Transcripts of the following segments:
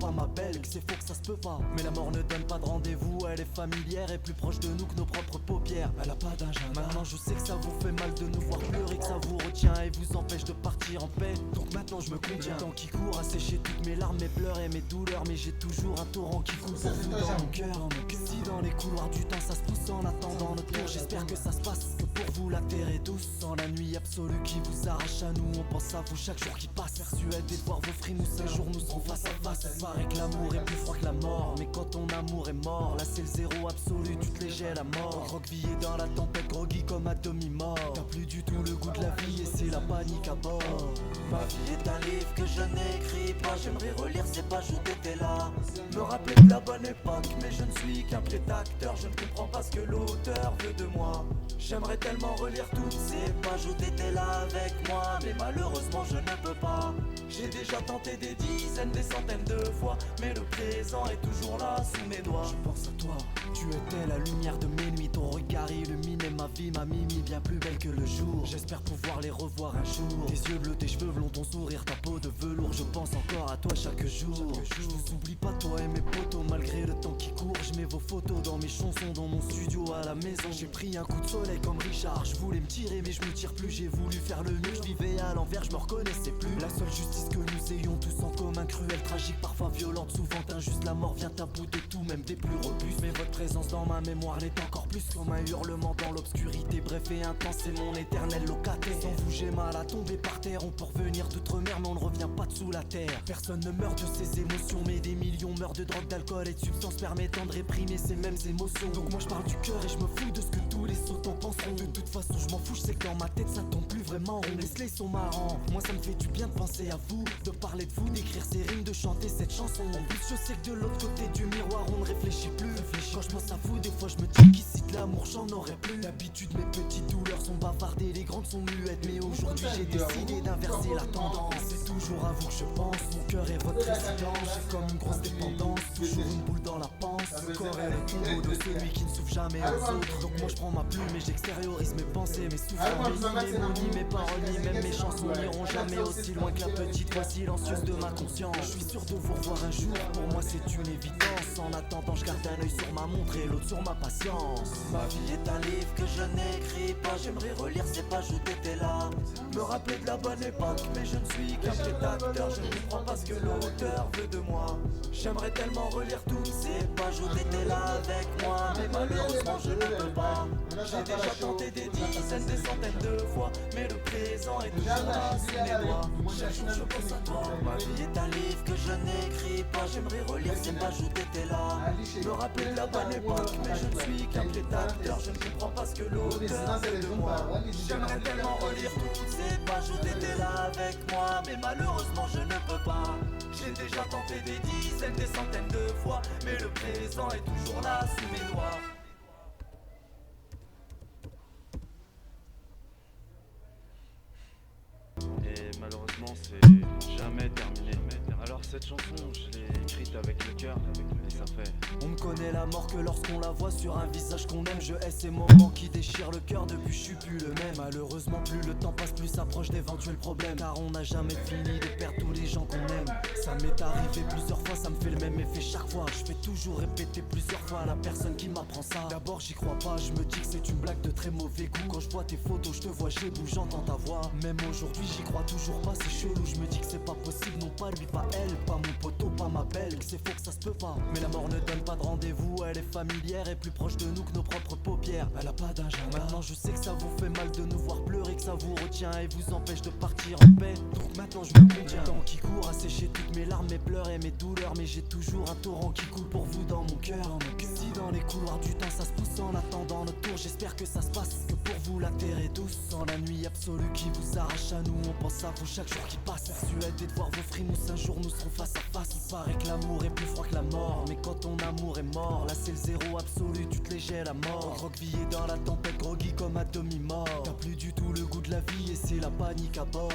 pas ma belle, que c'est faux que ça se peut pas. Mais la mort ne donne pas de rendez-vous, elle est familière et plus proche de nous que nos propres paupières. Elle a pas d'agenda. Maintenant je sais que ça vous fait mal de nous voir pleurer, que ça vous retient et vous empêche de partir en paix. Donc maintenant je me contiens. Le temps qui court a séché toutes mes larmes, mes pleurs et mes douleurs, mais j'ai toujours un torrent qui coule pour vous dans mon cœur. Si dans les couloirs du temps ça se pousse en attendant notre tour, j'espère que ça se passe, que pour vous la terre est douce. Dans la nuit absolue qui vous arrache à nous, on pense à vous chaque jour qui passe. Persuadé de voir vos frimous, un jour nous serons face à face. Paraît que l'amour est plus froid que la mort, mais quand ton amour est mort, là c'est le zéro absolu, tu te les gèles à mort. Roquevillé dans la tempête, groggy comme à demi-mort. T'as plus du tout le goût de la vie et c'est la panique à bord. Ma vie est un livre que je n'écris pas, j'aimerais relire ces pages où t'étais là. Me rappeler de la bonne époque, mais je ne suis qu'un pied d'acteur. Je ne comprends pas ce que l'auteur veut de moi. J'aimerais tellement relire toutes ces pages où t'étais là avec moi, mais malheureusement je ne peux pas. J'ai déjà tenté des dizaines, des centaines de fois, mais le présent est toujours là sous mes doigts. Je pense à toi, tu étais la lumière de mes nuits. Ton regard illuminait ma vie, ma mimi bien plus belle que le jour. J'espère pouvoir les revoir un jour. Tes yeux bleus, tes cheveux blonds, ton sourire, ta peau de velours. Je pense encore à toi chaque jour. Je vous oublie pas toi et mes potos, malgré le temps qui court. Je mets vos photos dans mes chansons, dans mon studio à la maison. J'ai pris un coup de soleil comme Richard, je voulais me tirer mais je me tire plus. J'ai voulu faire le mieux, je vivais à l'envers, je me reconnaissais plus. La seule justice que nous ayons tous en commun, cruelle, tragique, parfois violente, souvent injuste. La mort vient à bout de tout, même des plus robustes. Mais votre présence dans ma mémoire l'est encore plus, comme un hurlement dans l'obscurité. Bref et intense, c'est mon éternel locataire. Sans vous j'ai mal à tomber par terre. On peut revenir d'outre-mer mais on ne revient pas dessous la terre. Personne ne meurt de ses émotions, mais des millions meurent de drogue, d'alcool et de substances permettant de réprimer ces mêmes émotions. Donc moi je parle du cœur et je me fous de ce que tous les autres en penseront. De toute façon je m'en fous, je sais que dans ma tête ça tombe plus vraiment. On laisse les sons marrants, moi ça me fait du bien de penser à vous, de parler de vous, d'écrire ces rimes, de chanter cette chanson. En plus je sais que de l'autre côté du miroir on ne réfléchit plus. Quand je pense à vous des fois je me dis qu'ici de l'amour j'en aurais plus. D'habitude mes petites douleurs sont bavardées, les grandes sont muettes, mais aujourd'hui j'ai décidé d'inverser la tendance. C'est toujours à vous que je pense, mon cœur est votre résidence. J'ai comme une grosse dépendance, toujours une boule dans la panse. Le corps est le tombeau de celui qui ne souffre jamais aux autres. Donc moi je prends ma plume et j'extériorise mes pensées, mes souffrances. Mais ni mes mots, ni mes paroles, ni même mes chansons n'iront jamais aussi loin que la petite voix silencieuse de ma conscience. Je suis sûr de vous revoir un jour, pour moi c'est une évidence. En attendant je garde un œil sur ma montre et l'autre sur ma patience. Ma vie est un livre que je n'écris pas, j'aimerais relire ces pages où t'étais là. Me rappeler de la bonne époque, mais je ne suis qu'un pied d'acteur. Je ne comprends pas ce que l'auteur veut de moi. J'aimerais tellement relire toutes ces pages où t'étais là avec moi, mais malheureusement je ne peux pas. J'ai déjà tenté des dizaines, des centaines de fois, mais le présent est toujours là sous mes doigts. Chaque jour je pense à toi. Ma vie est un livre que je n'écris pas, j'aimerais relire ces pages où t'étais là. Me rappeler de la bonne époque, mais je ne suis qu'un pied d'acteur. Je ne comprends pas ce que l'auteur veut de moi. J'aimerais tellement relire toutes ces pages où t'étais là avec moi, mais malheureusement je ne peux pas. J'ai déjà tenté des dizaines, des centaines de fois, mais le présent est toujours là sous mes doigts. Et malheureusement c'est jamais terminé. Alors cette chanson je l'ai écrite avec le cœur et ça fait. On ne connaît la mort que lorsqu'on la voit sur un visage qu'on aime. Je hais ces moments qui déchirent le cœur, depuis je suis plus le même. Malheureusement plus le temps passe, plus s'approche d'éventuels problèmes, car on n'a jamais fini de perdre tous les gens qu'on aime. Ça m'est arrivé plusieurs fois, ça me fait le même effet chaque fois. Je fais toujours répéter plusieurs fois à la personne qui m'apprend ça. D'abord j'y crois pas, je me dis que c'est une blague de très mauvais goût. Quand je vois tes photos, je te vois chez vous, j'entends ta voix. Même aujourd'hui j'y crois toujours pas, c'est chelou. Je me dis que c'est pas possible, non pas lui, pas elle, pas mon poteau, pas ma belle, que c'est faux que ça se peut pas. Mais la mort ne donne pas de rendez-vous, elle est familière et plus proche de nous que nos propres paupières. Elle a pas d'agenda. Maintenant je sais que ça vous fait mal de nous voir pleurer, que ça vous retient et vous empêche de partir en paix. Donc maintenant je me contiens. Le temps qui court a séché toutes mes larmes, mes pleurs et mes douleurs, mais j'ai toujours un torrent qui coule pour vous dans mon cœur. Si dans les couloirs du temps ça se pousse en attendant notre tour, j'espère que ça se passe, que pour vous la terre est douce. Dans la nuit absolue qui vous arrache à nous, on pense à vous chaque jour qui passe. Persuadé de voir vos frimous, un jour nous serons face à face. Il paraît que l'amour est plus froid que la mort, mais quand ton amour est mort, là c'est le zéro absolu, tu te les gèles à mort. Roquevillé dans la tempête, groggy comme à demi-mort. T'as plus du tout le goût de la vie et c'est la panique à bord.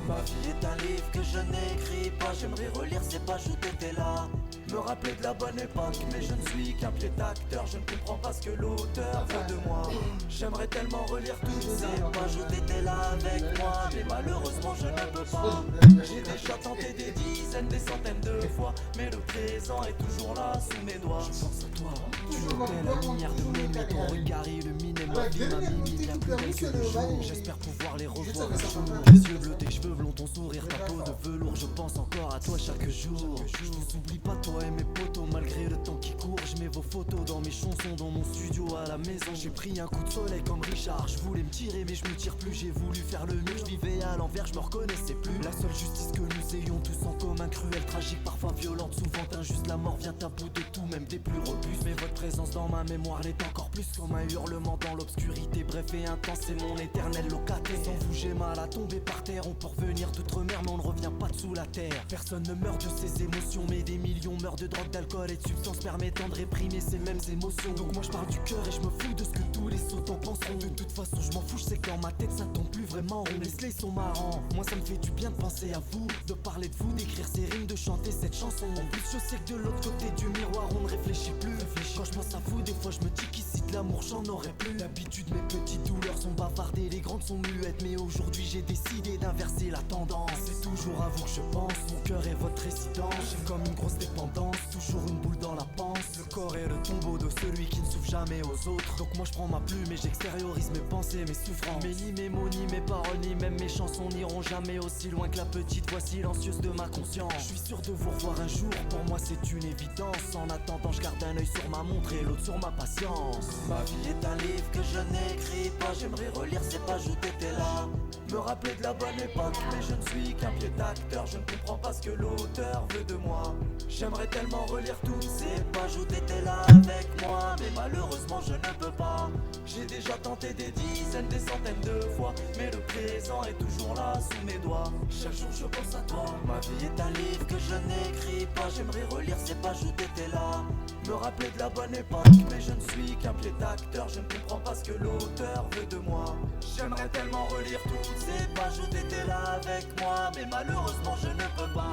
Ma vie est un livre que je n'écris pas, j'aimerais relire ces pages où t'étais là. Me rappeler de la bonne époque, mais je ne suis qu'un pied d'acteur. Je ne comprends pas ce que l'auteur veut de moi. J'aimerais tellement relire toutes ces pages où t'étais là avec moi, mais malheureusement je ne peux pas. J'ai déjà tenté des dizaines, des centaines de fois, mais le présent est toujours là sous mes doigts. Je pense à toi, tu étais la lumière de mes nuits. Ton regard illuminait ma vie, ma mimi bien plus belle que le jour. J'espère pouvoir les revoir un jour. Tes yeux bleus, tes cheveux blonds, ton sourire, ta peau de velours. Je pense encore à toi chaque jour. Je vous oublie pas toi et mes potos malgré le temps qui court. Je mets vos photos dans mes chansons, dans mon studio à la maison. J'ai pris un coup de soleil comme Richard. Je voulais me tirer mais je me tire plus. J'ai voulu faire le mieux, je vivais à l'envers, je me reconnaissais plus. La seule justice que nous ayons tous en commun, cruelle, tragique, parfois violente, souvent injuste. La mort vient à bout de tout, même des plus robustes. Mais votre présence dans ma mémoire l'est encore plus, comme un hurlement dans l'obscurité. Bref et intense, c'est mon éternel locataire. Sans vous j'ai mal à tomber par terre. On peut revenir d'outre-mer mais on ne revient pas de sous la terre. Personne ne meurt de ses émotions, mais des millions meurent de drogue, d'alcool et de substances permettant de réprimer ces mêmes émotions. Donc moi je parle du cœur et je me fous de ce que tous les sots en penseront. De toute façon je m'en fous, je sais que dans ma tête ça tombe plus vraiment rond. Les slays sont marrants, moi ça me fait du bien de penser à vous, de parler de vous, d'écrire ces rimes, de chanter cette chanson. En plus je sais que de l'autre côté du miroir on ne réfléchit plus. Quand je pense à vous des fois je me dis qu'ici de l'amour j'en aurais plus. D'habitude mes petites douleurs sont bavardées, les grandes sont muettes. Mais aujourd'hui j'ai décidé d'inverser la tendance. C'est toujours à vous que je pense, mon cœur est votre résidence. J'ai comme une grosse dépendance, toujours une boule dans la panse. Le corps est le tombeau de celui qui ne souffre jamais aux autres. Donc moi je prends ma plume et j'extériorise mes pensées, mes souffrances. Mais ni mes mots, ni mes paroles, ni même mes chansons n'iront jamais aussi loin que la petite voix silencieuse de ma conscience. Je suis sûr de vous revoir un jour, pour moi c'est une évidence. En attendant je garde un œil sur ma montre et l'autre sur ma patience. Ma vie est un livre que je n'écris pas. J'aimerais relire ces pages où t'étais là, me rappeler de la bonne époque, mais je ne suis qu'un pied d'acteur. Je ne comprends pas ce que l'auteur veut de moi. J'aimerais tellement relire toutes ces pages où t'étais là avec moi, mais malheureusement je ne peux pas. J'ai déjà tenté des dizaines, des centaines de fois, mais le présent est toujours là sous mes doigts. Chaque jour je pense à toi. Ma vie est un livre que je n'écris pas. J'aimerais relire ces pages où t'étais là, me rappeler de la bonne époque, mais je ne suis qu'un pied d'acteur. Je ne comprends pas ce que l'auteur veut de moi. J'aimerais tellement relire toutes ces pages où t'étais là avec moi, mais malheureusement je ne peux pas.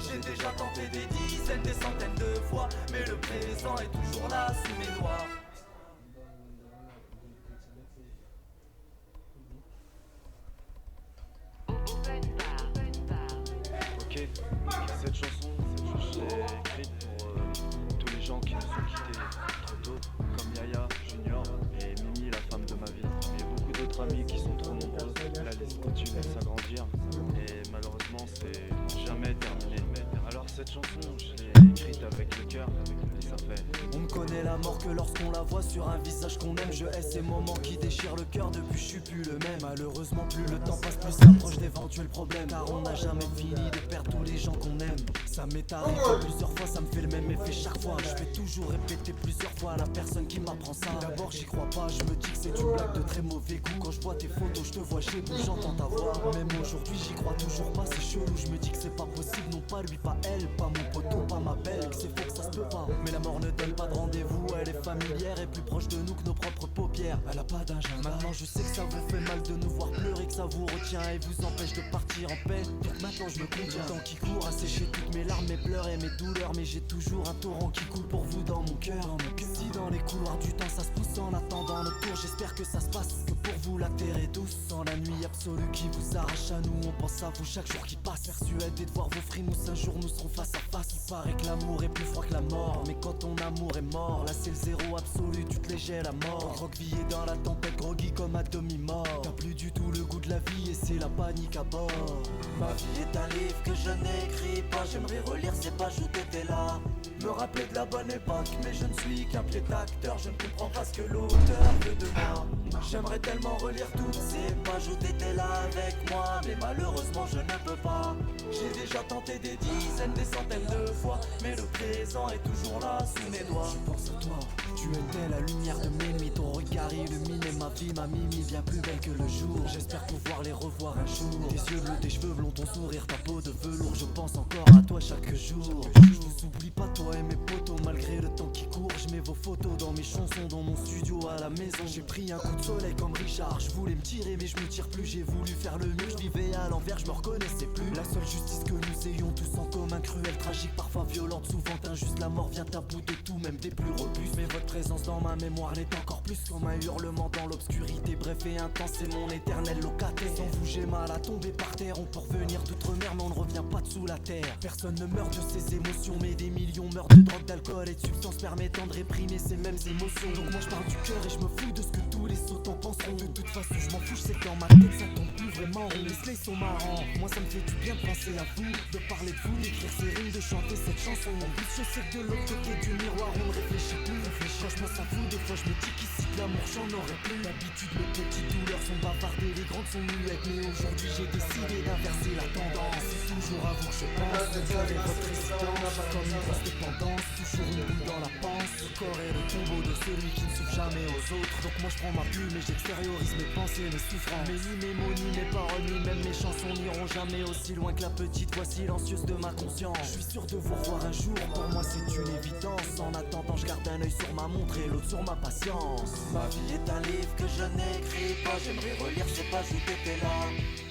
J'ai déjà tenté des dizaines, des centaines de fois, mais le présent est toujours là sous mes doigts. Ok, cette chanson, je l'ai écrite pour tous les gens qui nous ont quittés trop tôt, comme Yaya, Junior et Mimi, la femme de ma vie. Il y a beaucoup d'autres amis qui sont trop nombreux, la liste continue de s'agrandir et malheureusement c'est jamais terminé. Alors cette chanson, je l'ai écrite avec le cœur, et ça fait. On ne connaît la mort que lorsqu'on la voit sur un visage qu'on aime. Je hais ces moments qui déchirent le cœur, depuis je suis plus le même. Malheureusement plus le temps passe, plus s'approche d'éventuels problèmes, car on n'a jamais fini de perdre tous les gens qu'on aime. Ça m'est arrivé plusieurs fois, ça me fait le même effet chaque fois. Je vais toujours répéter plusieurs fois à la personne qui m'apprend ça. D'abord j'y crois pas, je me dis que c'est une blague de très mauvais goût. Quand je vois tes photos, je te vois chez vous, j'entends ta voix. Même aujourd'hui j'y crois toujours pas, c'est chelou. Je me dis que c'est pas possible, non pas lui, pas elle, pas mon poteau, pas ma belle. Que c'est faux, que ça se peut pas, mais la mort ne donne pas de rendez-vous. Elle est familière et plus proche de nous que nos propres paupières. Elle a pas d'agenda. Maintenant je sais que ça vous fait mal de nous voir pleurer, que ça vous retient et vous empêche de partir en paix. Donc maintenant je me contiens. Le temps qui court a séché toutes mes larmes, mes pleurs et mes douleurs, mais j'ai toujours un torrent qui coule pour vous dans mon cœur. Si dans les couloirs du temps ça se pousse en attendant notre tour, j'espère que ça se passe, que pour vous la terre est douce. Sans la nuit absolue qui vous arrache à nous, on pense à vous chaque jour qui passe. Persuadé de voir vos frimous, un jour nous serons face à face. Il paraît que l'amour est plus froid que la mort, mais quand ton amour est mort, là c'est le zéro absolu, tu te légères la mort. Croquevillé dans la tempête, groggy comme à demi-mort. T'as plus du tout le goût de la vie et c'est la panique à bord. Ma vie est un livre que je n'écris pas. J'aimerais relire ces pages où t'étais là, me rappeler de la bonne époque, mais je ne suis qu'un pied d'acteur. Je ne comprends pas ce que l'auteur veut de moi. J'aimerais tellement relire toutes ces pages où t'étais là avec moi, mais malheureusement je ne peux pas. J'ai déjà tenté des dizaines, des centaines de fois, mais le présent est toujours là sous mes doigts. Je pense à toi, tu étais la lumière de mes nuits. Ton regard illuminait ma vie, ma mimi bien plus belle que le jour. J'espère pouvoir les revoir un jour. Tes yeux bleus, tes cheveux blonds, ton sourire, ta peau de velours. Je pense encore à toi chaque jour. Je vous oublie pas toi et mes potos malgré le temps qui court. Je mets vos photos dans mes chansons, dans mon studio à la maison. J'ai pris un coup de soleil comme Richard. Je voulais me tirer mais je me tire plus. J'ai voulu faire le mieux, je vivais à l'envers, je me reconnaissais plus. La seule justice que nous ayons tous en commun, cruelle, tragique, parfois violente, souvent injuste. La mort vient à bout de tout, même des plus robustes. Mais votre présence dans ma mémoire l'est encore plus, comme un hurlement dans l'obscurité. Bref et intense, c'est mon éternel locataire. Sans vous j'ai mal à tomber par terre. On peut revenir d'outre-mer mais on ne revient pas de sous la terre. Personne ne meurt de ses émotions, mais jamais des millions meurent de drogue, d'alcool et de substances permettant de réprimer ces mêmes émotions. Donc moi je parle du cœur et je me fous de ce que tous les sots en penseront. De toute façon je m'en fous, je sais que dans ma tête ça tombe plus vraiment rond. Les slays sont marrants, moi ça me fait du bien de penser à vous, de parler de vous, d'écrire ces rimes, de chanter cette chanson. En plus je sais que de l'autre côté du miroir on ne réfléchit plus. Moi je m'en fous, des fois je me dis qu'ici de l'amour j'en aurais plus. D'habitude mes petites douleurs sont bavardées, les grandes sont muettes. Mais aujourd'hui j'ai décidé d'inverser la tendance. C'est toujours à vous que je pense, le cœur est votre résident. Comme une grosse dépendance, toujours une boule dans la panse. Le corps est le tombeau de celui qui ne souffre jamais aux autres. Donc moi je prends ma plume et j'extériorise mes pensées, mes souffrances. Mais ni mes mots, ni mes paroles, ni même mes chansons n'iront jamais aussi loin que la petite voix silencieuse de ma conscience. Je suis sûr de vous revoir un jour, pour moi c'est une évidence. En attendant je garde un œil sur ma montre et l'autre sur ma patience. Ma vie est un livre que je n'écris pas, j'aimerais relire ces pages où t'étais là.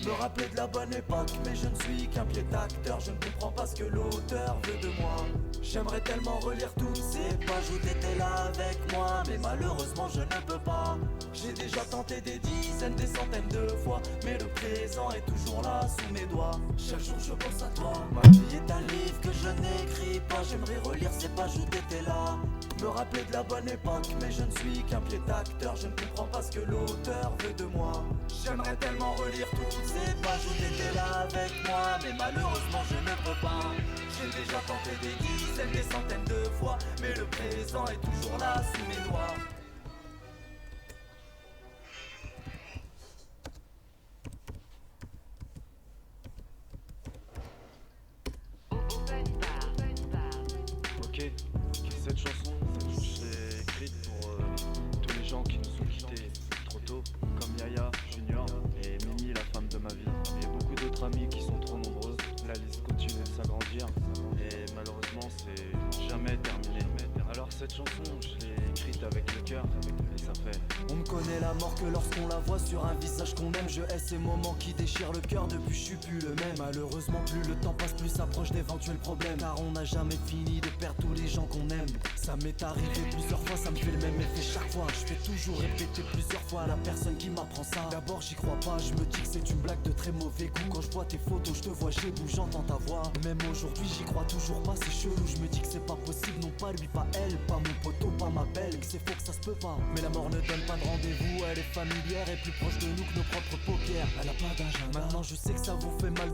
Me rappeler de la bonne époque, mais je ne suis qu'un pied d'acteur. Je ne comprends pas ce que l'auteur veut de moi. J'aimerais tellement relire toutes ces pages où t'étais là avec moi, mais malheureusement je ne peux pas. J'ai déjà tenté des dizaines, des centaines de fois, mais le présent est toujours là sous mes doigts. Chaque jour je pense à toi. Ma vie est un livre que je n'écris pas, j'aimerais relire ces pages où t'étais là. Me rappeler de la bonne époque, mais je ne suis qu'un pied d'acteur. Je ne comprends pas ce que l'auteur veut de moi. J'aimerais tellement relire toutes ces pages où t'étais là avec moi, mais malheureusement je ne peux pas. J'ai déjà tenté des dizaines, des centaines de fois, mais le présent est toujours là sous mes doigts. Ok, cette chanson, je l'ai écrite pour tous les gens qui nous ont quittés trop tôt, comme Yaya, Junior et Mimi, la femme de ma vie. Et beaucoup d'autres amis qui sont trop nombreux. La liste continue de s'agrandir et malheureusement c'est jamais terminé. Alors cette chanson, je l'ai écrite avec le cœur et ça fait. On ne connaît la mort que lorsqu'on la voit sur un visage qu'on aime. Je hais ces moments qui déchirent le cœur, depuis je suis plus le même. Malheureusement plus le temps passe, plus s'approche d'éventuels problèmes. Car on n'a jamais fini de perdre tous les gens qu'on aime. Ça m'est arrivé plusieurs fois, ça me fait le même effet chaque fois. Je fais toujours répéter plusieurs fois à la personne qui m'apprend ça. D'abord j'y crois pas, je me dis que c'est une blague de très mauvais goût. Quand je vois tes photos, je te vois chez vous, j'entends ta voix. Même aujourd'hui j'y crois toujours pas, c'est chelou. Je me dis que c'est pas possible, non pas lui, pas elle, pas mon poteau, pas ma belle. Que c'est faux, que ça se peut pas. Mais la mort ne donne pas de rendez-vous, elle est familière et plus proche de nous que nos propres paupières. Elle a pas d'agenda. Maintenant je sais que ça vous fait mal